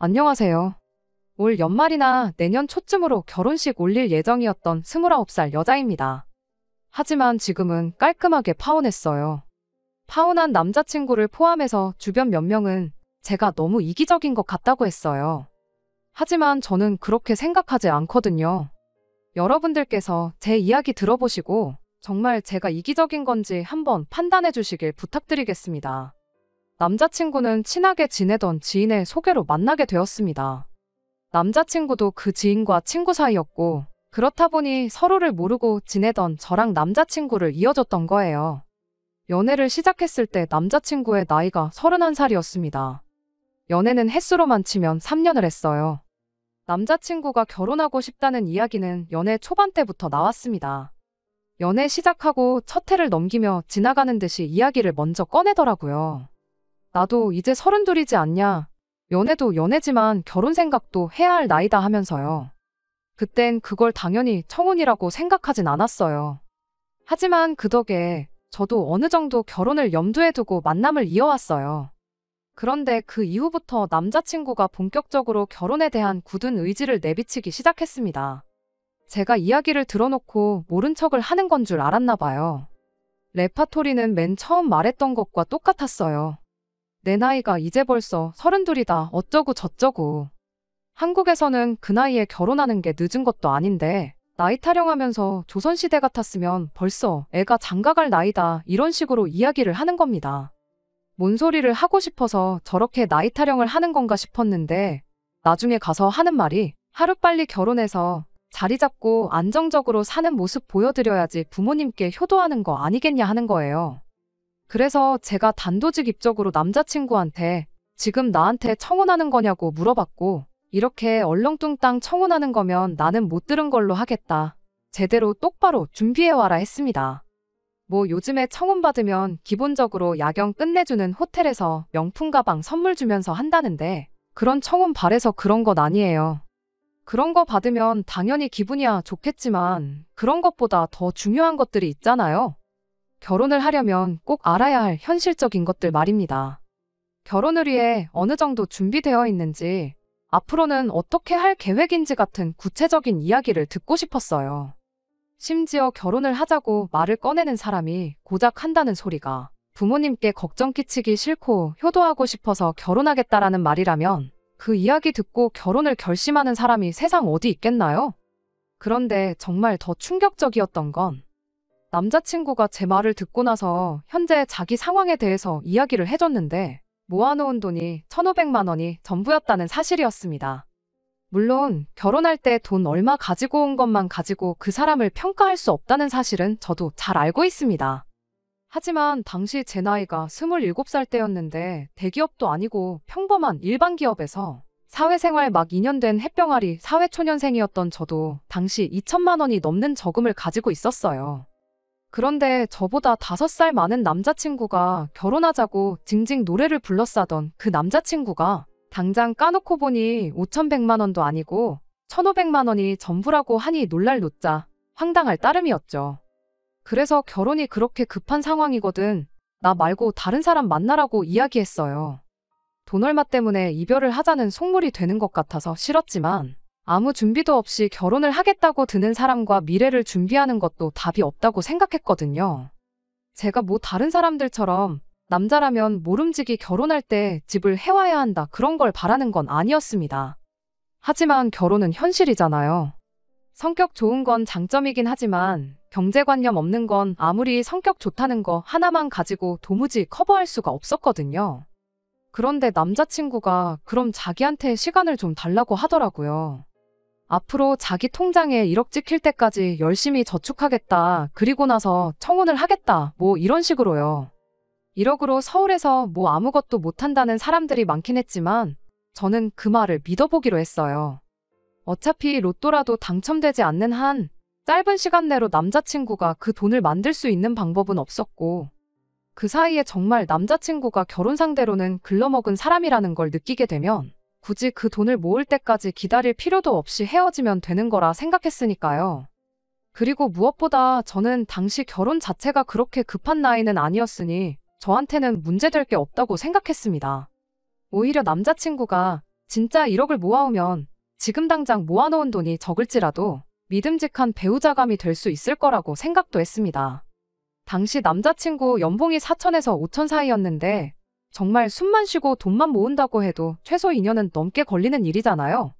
안녕하세요. 올 연말이나 내년 초쯤으로 결혼식 올릴 예정이었던 29살 여자입니다. 하지만 지금은 깔끔하게 파혼했어요. 파혼한 남자친구를 포함해서 주변 몇 명은 제가 너무 이기적인 것 같다고 했어요. 하지만 저는 그렇게 생각하지 않거든요. 여러분들께서 제 이야기 들어보시고 정말 제가 이기적인 건지 한번 판단해 주시길 부탁드리겠습니다. 남자친구는 친하게 지내던 지인의 소개로 만나게 되었습니다. 남자친구도 그 지인과 친구 사이였고, 그렇다 보니 서로를 모르고 지내던 저랑 남자친구를 이어줬던 거예요. 연애를 시작했을 때 남자친구의 나이가 31살이었습니다. 연애는 횟수로만 치면 3년을 했어요. 남자친구가 결혼하고 싶다는 이야기는 연애 초반 때부터 나왔습니다. 연애 시작하고 첫 해를 넘기며 지나가는 듯이 이야기를 먼저 꺼내더라고요. 나도 이제 32이지 않냐. 연애도 연애지만 결혼 생각도 해야 할 나이다 하면서요. 그땐 그걸 당연히 청혼이라고 생각하진 않았어요. 하지만 그 덕에 저도 어느 정도 결혼을 염두에 두고 만남을 이어왔어요. 그런데 그 이후부터 남자친구가 본격적으로 결혼에 대한 굳은 의지를 내비치기 시작했습니다. 제가 이야기를 들어놓고 모른 척을 하는 건 줄 알았나 봐요. 레파토리는 맨 처음 말했던 것과 똑같았어요. 내 나이가 이제 벌써 32이다 어쩌고 저쩌고. 한국에서는 그 나이에 결혼하는 게 늦은 것도 아닌데 나이 타령하면서 조선시대 같았으면 벌써 애가 장가갈 나이다 이런 식으로 이야기를 하는 겁니다. 뭔 소리를 하고 싶어서 저렇게 나이 타령을 하는 건가 싶었는데 나중에 가서 하는 말이 하루빨리 결혼해서 자리 잡고 안정적으로 사는 모습 보여드려야지 부모님께 효도하는 거 아니겠냐 하는 거예요. 그래서 제가 단도직입적으로 남자친구한테 지금 나한테 청혼하는 거냐고 물어봤고 이렇게 얼렁뚱땅 청혼하는 거면 나는 못 들은 걸로 하겠다. 제대로 똑바로 준비해와라 했습니다. 뭐 요즘에 청혼 받으면 기본적으로 야경 끝내주는 호텔에서 명품 가방 선물 주면서 한다는데 그런 청혼 바래서 그런 것 아니에요. 그런 거 받으면 당연히 기분이야 좋겠지만 그런 것보다 더 중요한 것들이 있잖아요. 결혼을 하려면 꼭 알아야 할 현실적인 것들 말입니다. 결혼을 위해 어느 정도 준비되어 있는지, 앞으로는 어떻게 할 계획인지 같은 구체적인 이야기를 듣고 싶었어요. 심지어 결혼을 하자고 말을 꺼내는 사람이 고작 한다는 소리가 부모님께 걱정 끼치기 싫고 효도하고 싶어서 결혼하겠다라는 말이라면 그 이야기 듣고 결혼을 결심하는 사람이 세상 어디 있겠나요? 그런데 정말 더 충격적이었던 건 남자친구가 제 말을 듣고 나서 현재 자기 상황에 대해서 이야기를 해줬는데 모아놓은 돈이 1,500만 원이 전부였다는 사실이었습니다. 물론 결혼할 때 돈 얼마 가지고 온 것만 가지고 그 사람을 평가할 수 없다는 사실은 저도 잘 알고 있습니다. 하지만 당시 제 나이가 27살 때였는데 대기업도 아니고 평범한 일반 기업에서 사회생활 막 2년 된 햇병아리 사회초년생이었던 저도 당시 2천만 원이 넘는 저금을 가지고 있었어요. 그런데 저보다 5살 많은 남자친구가 결혼하자고 징징 노래를 불러싸던 그 남자친구가 당장 까놓고 보니 5,100만 원도 아니고 1,500만 원이 전부라고 하니 놀랄 노자 황당할 따름이었죠. 그래서 결혼이 그렇게 급한 상황이거든 나 말고 다른 사람 만나라고 이야기했어요. 돈 얼마 때문에 이별을 하자는 속물이 되는 것 같아서 싫었지만 아무 준비도 없이 결혼을 하겠다고 드는 사람과 미래를 준비하는 것도 답이 없다고 생각했거든요. 제가 뭐 다른 사람들처럼 남자라면 모름지기 결혼할 때 집을 해와야 한다 그런 걸 바라는 건 아니었습니다. 하지만 결혼은 현실이잖아요. 성격 좋은 건 장점이긴 하지만 경제관념 없는 건 아무리 성격 좋다는 거 하나만 가지고 도무지 커버할 수가 없었거든요. 그런데 남자친구가 그럼 자기한테 시간을 좀 달라고 하더라고요. 앞으로 자기 통장에 1억 찍힐 때까지 열심히 저축하겠다. 그리고 나서 청혼을 하겠다. 뭐 이런 식으로요. 1억으로 서울에서 뭐 아무것도 못한다는 사람들이 많긴 했지만 저는 그 말을 믿어보기로 했어요. 어차피 로또라도 당첨되지 않는 한 짧은 시간 내로 남자친구가 그 돈을 만들 수 있는 방법은 없었고 그 사이에 정말 남자친구가 결혼 상대로는 글러먹은 사람이라는 걸 느끼게 되면 굳이 그 돈을 모을 때까지 기다릴 필요도 없이 헤어지면 되는 거라 생각했으니까요. 그리고 무엇보다 저는 당시 결혼 자체가 그렇게 급한 나이는 아니었으니 저한테는 문제될 게 없다고 생각했습니다. 오히려 남자친구가 진짜 1억을 모아오면 지금 당장 모아놓은 돈이 적을지라도 믿음직한 배우자감이 될 수 있을 거라고 생각도 했습니다. 당시 남자친구 연봉이 4천에서 5천 사이였는데 정말 숨만 쉬고 돈만 모은다고 해도 최소 2년은 넘게 걸리는 일이잖아요.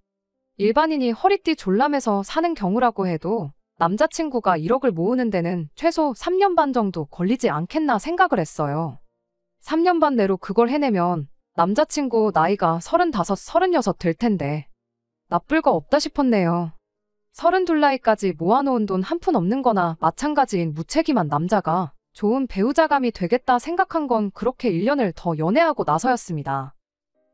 일반인이 허리띠 졸라매서 사는 경우라고 해도 남자친구가 1억을 모으는 데는 최소 3년 반 정도 걸리지 않겠나 생각을 했어요. 3년 반 내로 그걸 해내면 남자친구 나이가 35, 36 될 텐데 나쁠 거 없다 싶었네요. 32 나이까지 모아놓은 돈 한 푼 없는 거나 마찬가지인 무책임한 남자가 좋은 배우자감이 되겠다 생각한 건 그렇게 1년을 더 연애하고 나서였습니다.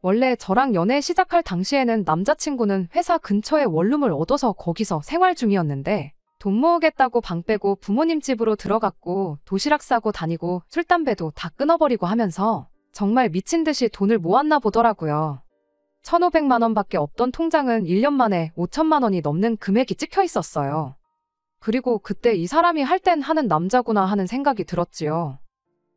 원래 저랑 연애 시작할 당시에는 남자친구는 회사 근처에 원룸을 얻어서 거기서 생활 중이었는데 돈 모으겠다고 방 빼고 부모님 집으로 들어갔고 도시락 싸고 다니고 술, 담배도 다 끊어버리고 하면서 정말 미친 듯이 돈을 모았나 보더라고요. 1,500만 원밖에 없던 통장은 1년 만에 5천만 원이 넘는 금액이 찍혀 있었어요. 그리고 그때 이 사람이 할 땐 하는 남자구나 하는 생각이 들었지요.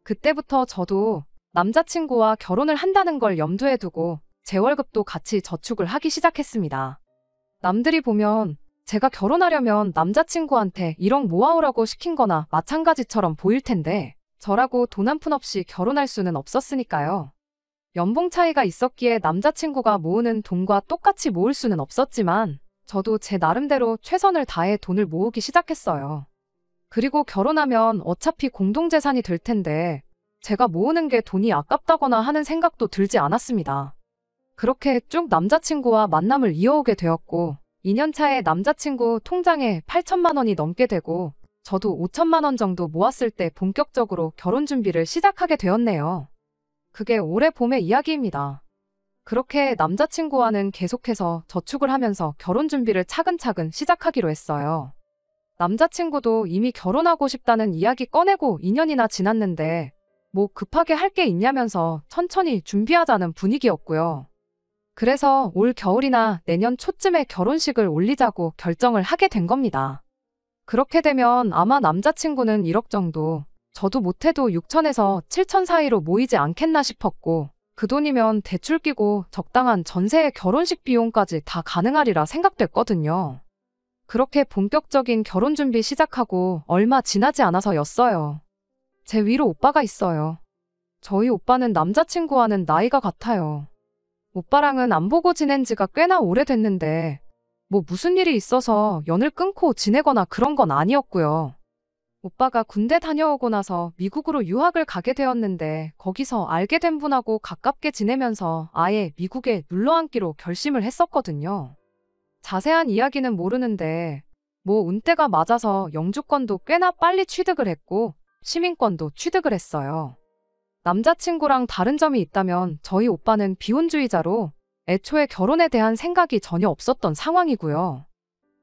그때부터 저도 남자친구와 결혼을 한다는 걸 염두에 두고 제 월급도 같이 저축을 하기 시작했습니다. 남들이 보면 제가 결혼하려면 남자친구한테 1억 모아오라고 시킨 거나 마찬가지처럼 보일 텐데 저라고 돈 한 푼 없이 결혼할 수는 없었으니까요. 연봉 차이가 있었기에 남자친구가 모으는 돈과 똑같이 모을 수는 없었지만 저도 제 나름대로 최선을 다해 돈을 모으기 시작했어요. 그리고 결혼하면 어차피 공동재산이 될 텐데 제가 모으는 게 돈이 아깝다거나 하는 생각도 들지 않았습니다. 그렇게 쭉 남자친구와 만남을 이어오게 되었고 2년 차에 남자친구 통장에 8천만 원이 넘게 되고 저도 5천만 원 정도 모았을 때 본격적으로 결혼 준비를 시작하게 되었네요. 그게 올해 봄의 이야기입니다. 그렇게 남자친구와는 계속해서 저축을 하면서 결혼 준비를 차근차근 시작하기로 했어요. 남자친구도 이미 결혼하고 싶다는 이야기 꺼내고 2년이나 지났는데 뭐 급하게 할 게 있냐면서 천천히 준비하자는 분위기였고요. 그래서 올 겨울이나 내년 초쯤에 결혼식을 올리자고 결정을 하게 된 겁니다. 그렇게 되면 아마 남자친구는 1억 정도, 저도 못해도 6천에서 7천 사이로 모이지 않겠나 싶었고 그 돈이면 대출 끼고 적당한 전세의 결혼식 비용까지 다 가능하리라 생각됐거든요. 그렇게 본격적인 결혼 준비 시작하고 얼마 지나지 않아서였어요. 제 위로 오빠가 있어요. 저희 오빠는 남자친구와는 나이가 같아요. 오빠랑은 안 보고 지낸 지가 꽤나 오래됐는데 뭐 무슨 일이 있어서 연을 끊고 지내거나 그런 건 아니었고요. 오빠가 군대 다녀오고 나서 미국으로 유학을 가게 되었는데 거기서 알게 된 분하고 가깝게 지내면서 아예 미국에 눌러앉기로 결심을 했었거든요. 자세한 이야기는 모르는데 뭐 운때가 맞아서 영주권도 꽤나 빨리 취득을 했고 시민권도 취득을 했어요. 남자친구랑 다른 점이 있다면 저희 오빠는 비혼주의자로 애초에 결혼에 대한 생각이 전혀 없었던 상황이고요.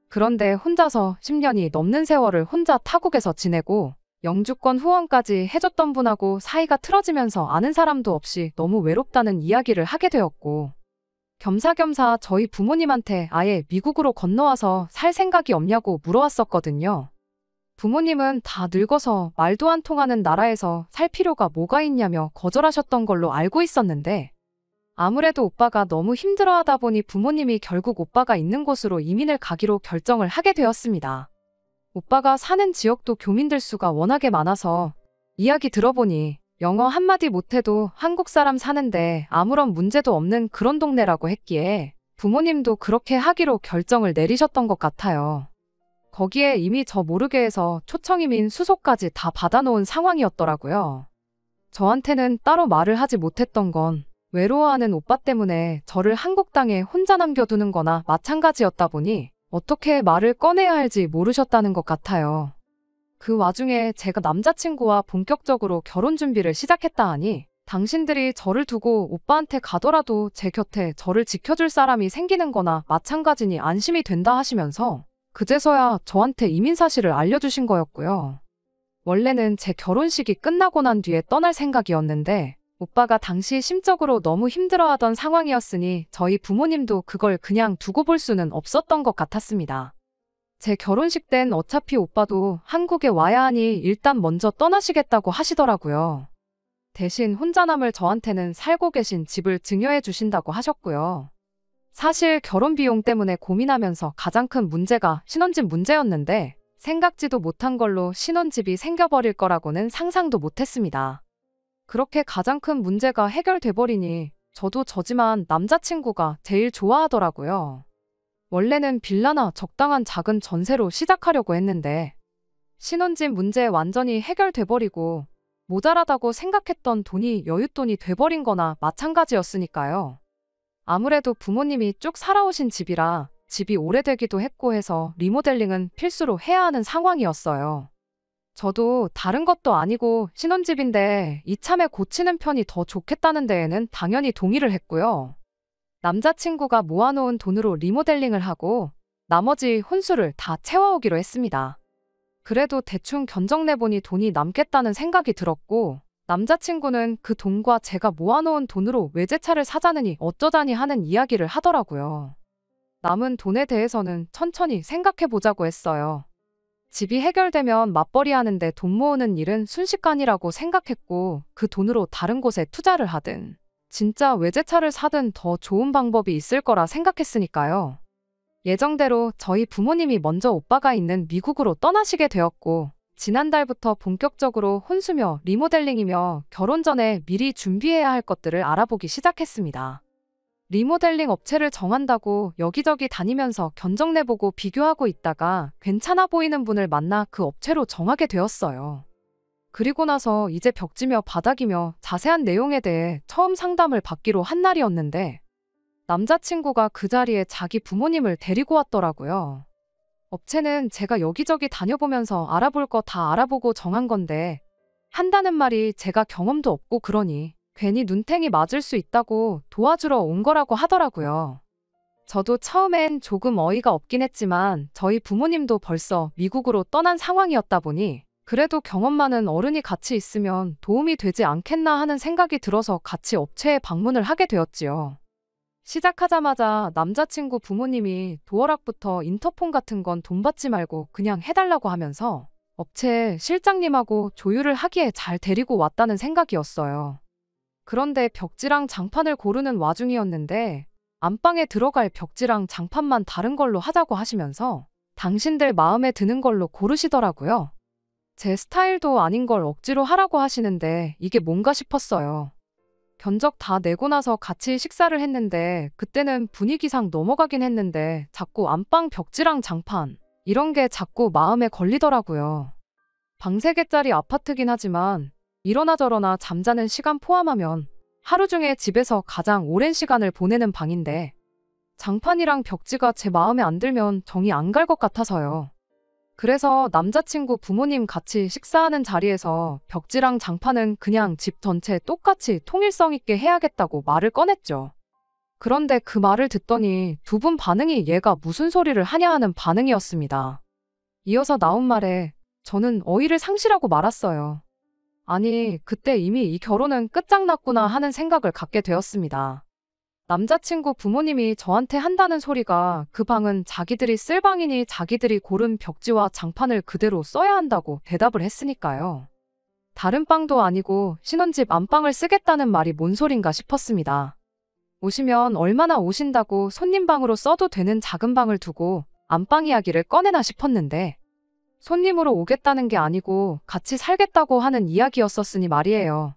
그런데 혼자서 10년이 넘는 세월을 혼자 타국에서 지내고 영주권 후원까지 해줬던 분하고 사이가 틀어지면서 아는 사람도 없이 너무 외롭다는 이야기를 하게 되었고 겸사겸사 저희 부모님한테 아예 미국으로 건너와서 살 생각이 없냐고 물어왔었거든요. 부모님은 다 늙어서 말도 안 통하는 나라에서 살 필요가 뭐가 있냐며 거절하셨던 걸로 알고 있었는데 아무래도 오빠가 너무 힘들어하다 보니 부모님이 결국 오빠가 있는 곳으로 이민을 가기로 결정을 하게 되었습니다. 오빠가 사는 지역도 교민들 수가 워낙에 많아서 이야기 들어보니 영어 한마디 못해도 한국 사람 사는데 아무런 문제도 없는 그런 동네라고 했기에 부모님도 그렇게 하기로 결정을 내리셨던 것 같아요. 거기에 이미 저 모르게 해서 초청이민 수소까지 다 받아놓은 상황이었더라고요. 저한테는 따로 말을 하지 못했던 건 외로워하는 오빠 때문에 저를 한국 땅에 혼자 남겨두는 거나 마찬가지였다 보니 어떻게 말을 꺼내야 할지 모르셨다는 것 같아요. 그 와중에 제가 남자친구와 본격적으로 결혼 준비를 시작했다 하니 당신들이 저를 두고 오빠한테 가더라도 제 곁에 저를 지켜줄 사람이 생기는 거나 마찬가지니 안심이 된다 하시면서 그제서야 저한테 이민 사실을 알려주신 거였고요. 원래는 제 결혼식이 끝나고 난 뒤에 떠날 생각이었는데 오빠가 당시 심적으로 너무 힘들어하던 상황이었으니 저희 부모님도 그걸 그냥 두고 볼 수는 없었던 것 같았습니다. 제 결혼식 땐 어차피 오빠도 한국에 와야 하니 일단 먼저 떠나시겠다고 하시더라고요. 대신 혼자 남을 저한테는 살고 계신 집을 증여해 주신다고 하셨고요. 사실 결혼 비용 때문에 고민하면서 가장 큰 문제가 신혼집 문제였는데 생각지도 못한 걸로 신혼집이 생겨버릴 거라고는 상상도 못했습니다. 그렇게 가장 큰 문제가 해결돼 버리니 저도 저지만 남자친구가 제일 좋아하더라고요. 원래는 빌라나 적당한 작은 전세로 시작하려고 했는데 신혼집 문제 완전히 해결돼 버리고 모자라다고 생각했던 돈이 여윳돈이 돼버린 거나 마찬가지였으니까요. 아무래도 부모님이 쭉 살아오신 집이라 집이 오래되기도 했고 해서 리모델링은 필수로 해야 하는 상황이었어요. 저도 다른 것도 아니고 신혼집인데 이참에 고치는 편이 더 좋겠다는 데에는 당연히 동의를 했고요. 남자친구가 모아놓은 돈으로 리모델링을 하고 나머지 혼수를 다 채워오기로 했습니다. 그래도 대충 견적내보니 돈이 남겠다는 생각이 들었고 남자친구는 그 돈과 제가 모아놓은 돈으로 외제차를 사자느니 어쩌자니 하는 이야기를 하더라고요. 남은 돈에 대해서는 천천히 생각해보자고 했어요. 집이 해결되면 맞벌이 하는데 돈 모으는 일은 순식간이라고 생각했고 그 돈으로 다른 곳에 투자를 하든 진짜 외제차를 사든 더 좋은 방법이 있을 거라 생각했으니까요. 예정대로 저희 부모님이 먼저 오빠가 있는 미국으로 떠나시게 되었고 지난달부터 본격적으로 혼수며 리모델링이며 결혼 전에 미리 준비해야 할 것들을 알아보기 시작했습니다. 리모델링 업체를 정한다고 여기저기 다니면서 견적내보고 비교하고 있다가 괜찮아 보이는 분을 만나 그 업체로 정하게 되었어요. 그리고 나서 이제 벽지며 바닥이며 자세한 내용에 대해 처음 상담을 받기로 한 날이었는데 남자친구가 그 자리에 자기 부모님을 데리고 왔더라고요. 업체는 제가 여기저기 다녀보면서 알아볼 거 다 알아보고 정한 건데 한다는 말이 제가 경험도 없고 그러니 괜히 눈탱이 맞을 수 있다고 도와주러 온 거라고 하더라고요. 저도 처음엔 조금 어이가 없긴 했지만 저희 부모님도 벌써 미국으로 떠난 상황이었다 보니 그래도 경험 많은 어른이 같이 있으면 도움이 되지 않겠나 하는 생각이 들어서 같이 업체에 방문을 하게 되었지요. 시작하자마자 남자친구 부모님이 도어락부터 인터폰 같은 건 돈 받지 말고 그냥 해달라고 하면서 업체 실장님하고 조율을 하기에 잘 데리고 왔다는 생각이었어요. 그런데 벽지랑 장판을 고르는 와중이었는데 안방에 들어갈 벽지랑 장판만 다른 걸로 하자고 하시면서 당신들 마음에 드는 걸로 고르시더라고요. 제 스타일도 아닌 걸 억지로 하라고 하시는데 이게 뭔가 싶었어요. 견적 다 내고 나서 같이 식사를 했는데 그때는 분위기상 넘어가긴 했는데 자꾸 안방 벽지랑 장판 이런 게 자꾸 마음에 걸리더라고요. 방 3개짜리 아파트긴 하지만 이러나 저러나 잠자는 시간 포함하면 하루 중에 집에서 가장 오랜 시간을 보내는 방인데 장판이랑 벽지가 제 마음에 안 들면 정이 안 갈 것 같아서요. 그래서 남자친구 부모님 같이 식사하는 자리에서 벽지랑 장판은 그냥 집 전체 똑같이 통일성 있게 해야겠다고 말을 꺼냈죠. 그런데 그 말을 듣더니 두 분 반응이 얘가 무슨 소리를 하냐 하는 반응이었습니다. 이어서 나온 말에 저는 어이를 상실하고 말았어요. 아니, 그때 이미 이 결혼은 끝장났구나 하는 생각을 갖게 되었습니다. 남자친구 부모님이 저한테 한다는 소리가 그 방은 자기들이 쓸 방이니 자기들이 고른 벽지와 장판을 그대로 써야 한다고 대답을 했으니까요. 다른 방도 아니고 신혼집 안방을 쓰겠다는 말이 뭔 소린가 싶었습니다. 오시면 얼마나 오신다고 손님 방으로 써도 되는 작은 방을 두고 안방 이야기를 꺼내나 싶었는데 손님으로 오겠다는 게 아니고 같이 살겠다고 하는 이야기였었으니 말이에요.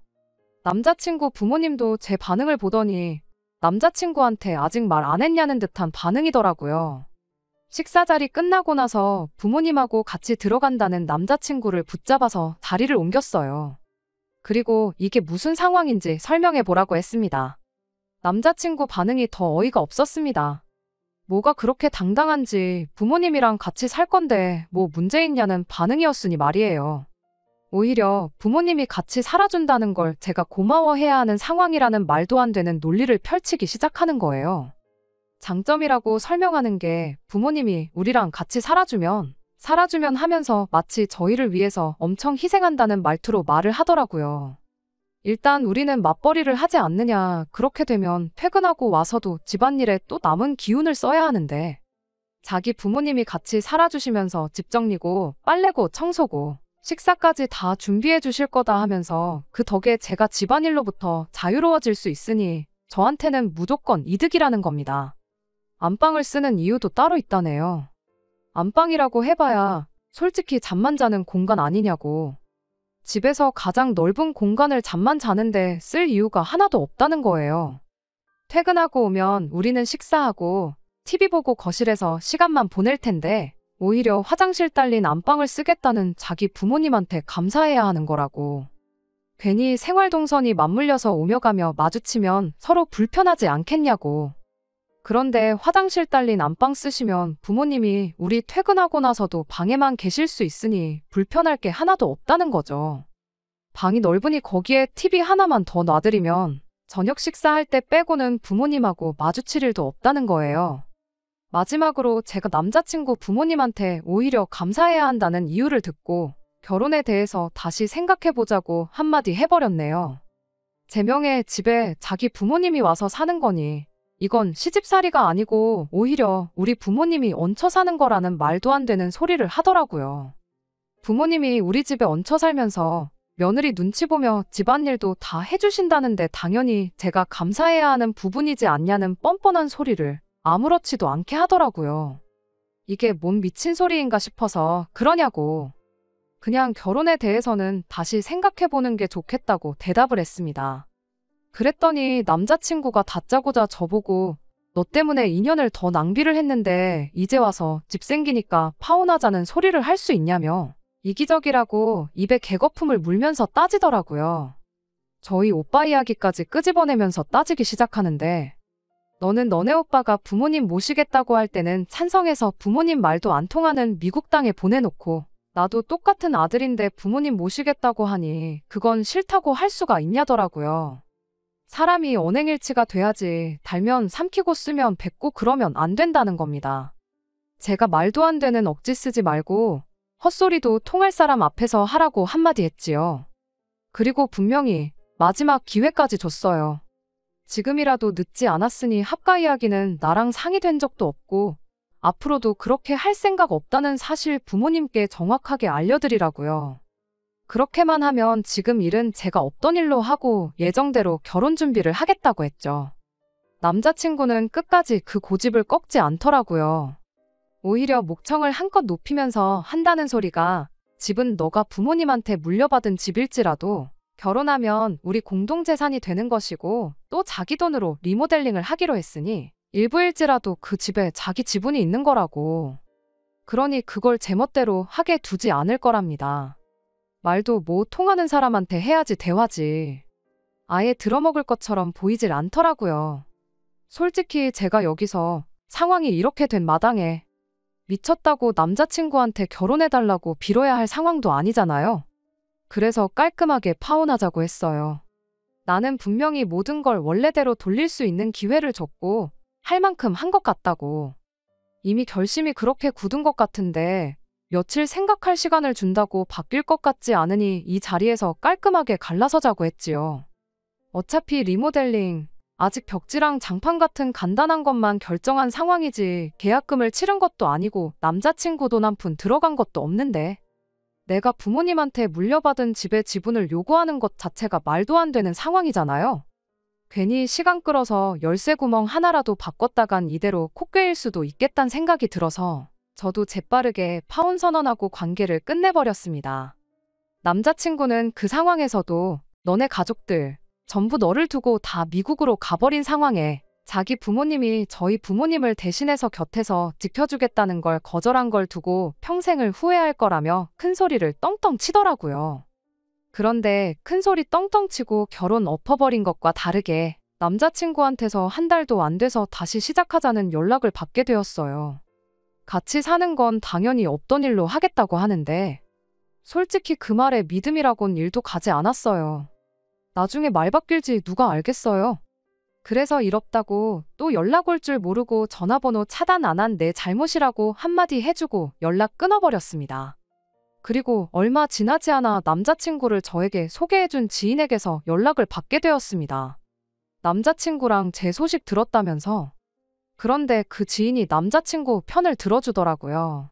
남자친구 부모님도 제 반응을 보더니 남자친구한테 아직 말 안 했냐는 듯한 반응이더라고요. 식사 자리 끝나고 나서 부모님하고 같이 들어간다는 남자친구를 붙잡아서 자리를 옮겼어요. 그리고 이게 무슨 상황인지 설명해 보라고 했습니다. 남자친구 반응이 더 어이가 없었습니다. 뭐가 그렇게 당당한지 부모님이랑 같이 살 건데 뭐 문제 있냐는 반응이었으니 말이에요. 오히려 부모님이 같이 살아준다는 걸 제가 고마워해야 하는 상황이라는 말도 안 되는 논리를 펼치기 시작하는 거예요. 장점이라고 설명하는 게 부모님이 우리랑 같이 살아주면 하면서 마치 저희를 위해서 엄청 희생한다는 말투로 말을 하더라고요. 일단 우리는 맞벌이를 하지 않느냐, 그렇게 되면 퇴근하고 와서도 집안일에 또 남은 기운을 써야 하는데 자기 부모님이 같이 살아주시면서 집 정리고 빨래고 청소고 식사까지 다 준비해 주실 거다 하면서 그 덕에 제가 집안일로부터 자유로워질 수 있으니 저한테는 무조건 이득이라는 겁니다. 안방을 쓰는 이유도 따로 있다네요. 안방이라고 해봐야 솔직히 잠만 자는 공간 아니냐고. 집에서 가장 넓은 공간을 잠만 자는데 쓸 이유가 하나도 없다는 거예요. 퇴근하고 오면 우리는 식사하고 TV 보고 거실에서 시간만 보낼 텐데 오히려 화장실 딸린 안방을 쓰겠다는 자기 부모님한테 감사해야 하는 거라고. 괜히 생활동선이 맞물려서 오며 가며 마주치면 서로 불편하지 않겠냐고. 그런데 화장실 딸린 안방 쓰시면 부모님이 우리 퇴근하고 나서도 방에만 계실 수 있으니 불편할 게 하나도 없다는 거죠. 방이 넓으니 거기에 TV 하나만 더 놔드리면 저녁 식사할 때 빼고는 부모님하고 마주칠 일도 없다는 거예요. 마지막으로 제가 남자친구 부모님한테 오히려 감사해야 한다는 이유를 듣고 결혼에 대해서 다시 생각해보자고 한마디 해버렸네요. 제 명의 집에 자기 부모님이 와서 사는 거니 이건 시집살이가 아니고 오히려 우리 부모님이 얹혀 사는 거라는 말도 안 되는 소리를 하더라고요. 부모님이 우리 집에 얹혀 살면서 며느리 눈치 보며 집안일도 다 해주신다는데 당연히 제가 감사해야 하는 부분이지 않냐는 뻔뻔한 소리를 아무렇지도 않게 하더라고요. 이게 뭔 미친 소리인가 싶어서 그러냐고. 그냥 결혼에 대해서는 다시 생각해보는 게 좋겠다고 대답을 했습니다. 그랬더니 남자친구가 다짜고짜 저보고 너 때문에 2년을 더 낭비를 했는데 이제 와서 집 생기니까 파혼하자는 소리를 할 수 있냐며 이기적이라고 입에 개거품을 물면서 따지더라고요. 저희 오빠 이야기까지 끄집어내면서 따지기 시작하는데 너는 너네 오빠가 부모님 모시겠다고 할 때는 찬성해서 부모님 말도 안 통하는 미국 땅에 보내놓고 나도 똑같은 아들인데 부모님 모시겠다고 하니 그건 싫다고 할 수가 있냐더라고요. 사람이 언행일치가 돼야지 달면 삼키고 쓰면 뱉고 그러면 안 된다는 겁니다. 제가 말도 안 되는 억지 쓰지 말고 헛소리도 통할 사람 앞에서 하라고 한마디 했지요. 그리고 분명히 마지막 기회까지 줬어요. 지금이라도 늦지 않았으니 합가 이야기는 나랑 상의된 적도 없고 앞으로도 그렇게 할 생각 없다는 사실 부모님께 정확하게 알려드리라고요. 그렇게만 하면 지금 일은 제가 없던 일로 하고 예정대로 결혼 준비를 하겠다고 했죠. 남자친구는 끝까지 그 고집을 꺾지 않더라고요. 오히려 목청을 한껏 높이면서 한다는 소리가 집은 너가 부모님한테 물려받은 집일지라도 결혼하면 우리 공동재산이 되는 것이고 또 자기 돈으로 리모델링을 하기로 했으니 일부일지라도 그 집에 자기 지분이 있는 거라고. 그러니 그걸 제멋대로 하게 두지 않을 거랍니다. 말도 뭐 통하는 사람한테 해야지 대화지. 아예 들어먹을 것처럼 보이질 않더라고요. 솔직히 제가 여기서 상황이 이렇게 된 마당에 미쳤다고 남자친구한테 결혼해달라고 빌어야 할 상황도 아니잖아요. 그래서 깔끔하게 파혼하자고 했어요. 나는 분명히 모든 걸 원래대로 돌릴 수 있는 기회를 줬고 할 만큼 한 것 같다고. 이미 결심이 그렇게 굳은 것 같은데 며칠 생각할 시간을 준다고 바뀔 것 같지 않으니 이 자리에서 깔끔하게 갈라서자고 했지요. 어차피 리모델링, 아직 벽지랑 장판 같은 간단한 것만 결정한 상황이지 계약금을 치른 것도 아니고 남자친구 돈 한 푼 들어간 것도 없는데 내가 부모님한테 물려받은 집의 지분을 요구하는 것 자체가 말도 안 되는 상황이잖아요. 괜히 시간 끌어서 열쇠 구멍 하나라도 바꿨다간 이대로 코꿰일 수도 있겠다는 생각이 들어서 저도 재빠르게 파혼 선언하고 관계를 끝내버렸습니다. 남자친구는 그 상황에서도 너네 가족들 전부 너를 두고 다 미국으로 가버린 상황에 자기 부모님이 저희 부모님을 대신해서 곁에서 지켜주겠다는 걸 거절한 걸 두고 평생을 후회할 거라며 큰 소리를 떵떵 치더라고요. 그런데 큰 소리 떵떵 치고 결혼 엎어버린 것과 다르게 남자친구한테서 한 달도 안 돼서 다시 시작하자는 연락을 받게 되었어요. 같이 사는 건 당연히 없던 일로 하겠다고 하는데 솔직히 그 말에 믿음이라곤 일도 가지 않았어요. 나중에 말 바뀔지 누가 알겠어요. 그래서 이럽다고 또 연락 올 줄 모르고 전화번호 차단 안 한 내 잘못이라고 한마디 해주고 연락 끊어버렸습니다. 그리고 얼마 지나지 않아 남자친구를 저에게 소개해준 지인에게서 연락을 받게 되었습니다. 남자친구랑 제 소식 들었다면서. 그런데 그 지인이 남자친구 편을 들어주더라고요.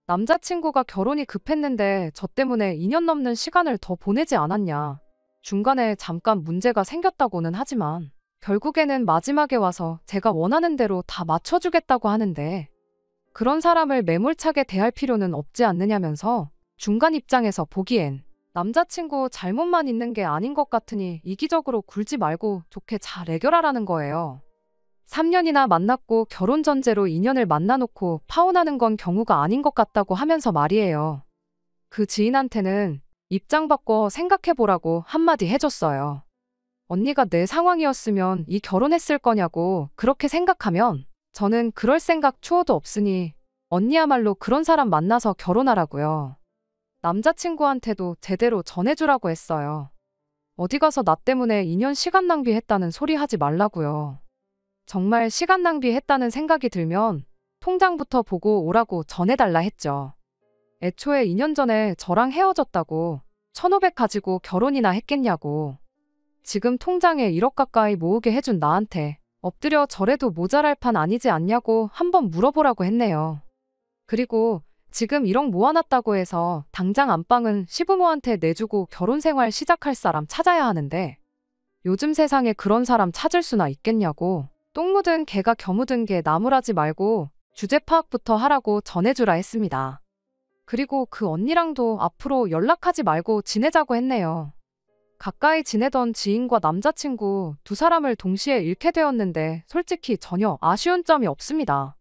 남자친구가 결혼이 급했는데 저 때문에 2년 넘는 시간을 더 보내지 않았냐. 중간에 잠깐 문제가 생겼다고는 하지만 결국에는 마지막에 와서 제가 원하는 대로 다 맞춰주겠다고 하는데 그런 사람을 매몰차게 대할 필요는 없지 않느냐면서 중간 입장에서 보기엔 남자친구 잘못만 있는 게 아닌 것 같으니 이기적으로 굴지 말고 좋게 잘 해결하라는 거예요. 3년이나 만났고 결혼 전제로 인연을 만나놓고 파혼하는 건 경우가 아닌 것 같다고 하면서 말이에요. 그 지인한테는 입장 바꿔 생각해보라고 한마디 해줬어요. 언니가 내 상황이었으면 이 결혼했을 거냐고 그렇게 생각하면 저는 그럴 생각 추호도 없으니 언니야말로 그런 사람 만나서 결혼하라고요. 남자친구한테도 제대로 전해주라고 했어요. 어디 가서 나 때문에 2년 시간 낭비했다는 소리 하지 말라고요. 정말 시간 낭비했다는 생각이 들면 통장부터 보고 오라고 전해달라 했죠. 애초에 2년 전에 저랑 헤어졌다고 1,500 가지고 결혼이나 했겠냐고. 지금 통장에 1억 가까이 모으게 해준 나한테 엎드려 절해도 모자랄 판 아니지 않냐고 한번 물어보라고 했네요. 그리고 지금 1억 모아놨다고 해서 당장 안방은 시부모한테 내주고 결혼 생활 시작할 사람 찾아야 하는데 요즘 세상에 그런 사람 찾을 수나 있겠냐고. 똥 묻은 개가 겨 묻은 개 나무라지 말고 주제 파악부터 하라고 전해주라 했습니다. 그리고 그 언니랑도 앞으로 연락하지 말고 지내자고 했네요. 가까이 지내던 지인과 남자친구 두 사람을 동시에 잃게 되었는데 솔직히 전혀 아쉬운 점이 없습니다.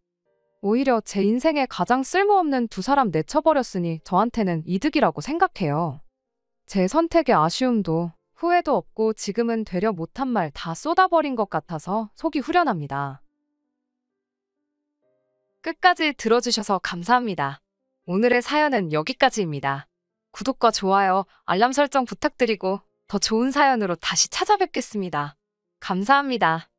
오히려 제 인생에 가장 쓸모없는 두 사람 내쳐버렸으니 저한테는 이득이라고 생각해요. 제 선택의 아쉬움도 후회도 없고 지금은 되려 못한 말 다 쏟아버린 것 같아서 속이 후련합니다. 끝까지 들어주셔서 감사합니다. 오늘의 사연은 여기까지입니다. 구독과 좋아요, 알람 설정 부탁드리고 더 좋은 사연으로 다시 찾아뵙겠습니다. 감사합니다.